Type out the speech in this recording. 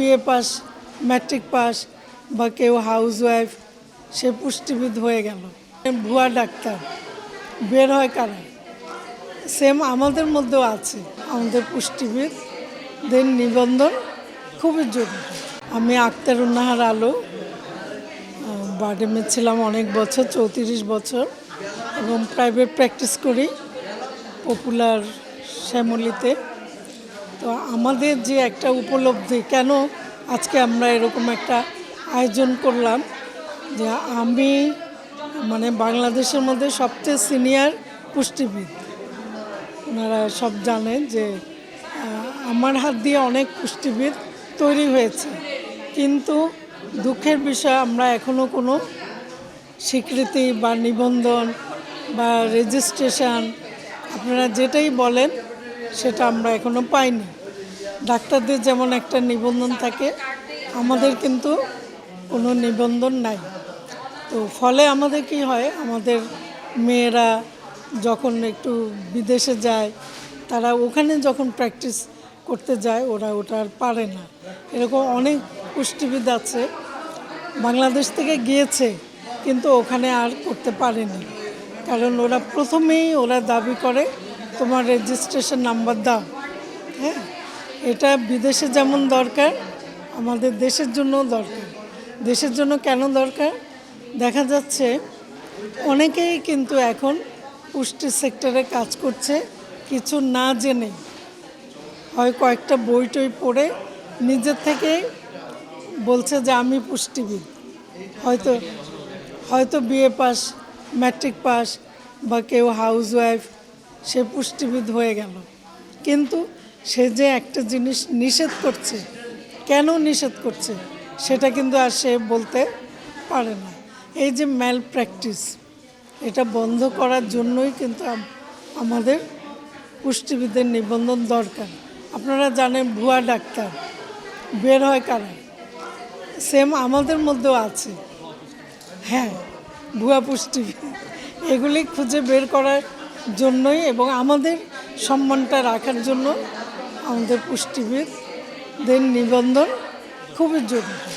BA pass, matric pass বা কেউ housewife, সে পুষ্টিবিদ হয়ে গেল। ভুয়া ডাক্তার বের হয় কারা? সেম আমাদের মধ্যেও আছে। আমাদের পুষ্টিবিদদের নিবন্ধন খুবই জরুরি। আমি আক্তারুন্নাহার আলো, বারডেমে ছিলাম অনেক বছর, 34 বছর, এবং প্রাইভেট প্র্যাকটিস করি পপুলার শ্যামলীতে। তো আমাদের যে একটা উপলব্ধি, কেন আজকে আমরা এরকম একটা আয়োজন করলাম, যে আমি বাংলাদেশের মধ্যে সবচেয়ে সিনিয়র পুষ্টিবিদ। ওনারা সব জানেন যে আমার হাত দিয়ে অনেক পুষ্টিবিদ তৈরি হয়েছে, কিন্তু দুঃখের বিষয় আমরা এখনও কোনো স্বীকৃতি বা নিবন্ধন বা রেজিস্ট্রেশন, আপনারা যেটাই বলেন, সেটা আমরা এখনও পাইনি। ডাক্তারদের যেমন একটা নিবন্ধন থাকে, আমাদের কিন্তু কোনো নিবন্ধন নাই। তো ফলে আমাদের কি হয়, আমাদের মেয়েরা যখন একটু বিদেশে যায়, তারা ওখানে যখন প্র্যাকটিস করতে যায়, ওরা ওটা আর পারে না। এরকম অনেক পুষ্টিবিদ আছে বাংলাদেশ থেকে গিয়েছে, কিন্তু ওখানে আর করতে পারেনি, কারণ ওরা প্রথমেই দাবি করে তোমার রেজিস্ট্রেশন নাম্বার দাও। হ্যাঁ, এটা বিদেশে যেমন দরকার, আমাদের দেশের জন্যও দরকার। দেশের জন্য কেন দরকার? দেখা যাচ্ছে অনেকেই কিন্তু এখন পুষ্টি সেক্টরে কাজ করছে কিছু না জেনে, হয় কয়েকটা বই টই পড়ে নিজের থেকেই বলছে যে আমি পুষ্টিবিদ। হয়তো বিএ পাস, ম্যাট্রিক পাস বা কেউ হাউসওয়াইফ, সে পুষ্টিবিদ হয়ে গেল, কিন্তু সে যে একটা জিনিস নিষেধ করছে, কেন নিষেধ করছে সেটা কিন্তু আর সে বলতে পারে না। এই যে ম্যাল প্র্যাকটিস, এটা বন্ধ করার জন্যই কিন্তু আমাদের পুষ্টিবিদের নিবন্ধন দরকার। আপনারা জানেন ভুয়া ডাক্তার বের হয় কারা? সেম আমাদের মধ্যেও আছে। হ্যাঁ, ভুয়া পুষ্টিবিদ, এগুলি খুঁজে বের করার জন্যই এবং আমাদের সম্মানটা রাখার জন্য আমাদের পুষ্টিবিদদের নিবন্ধন খুবই জরুরি।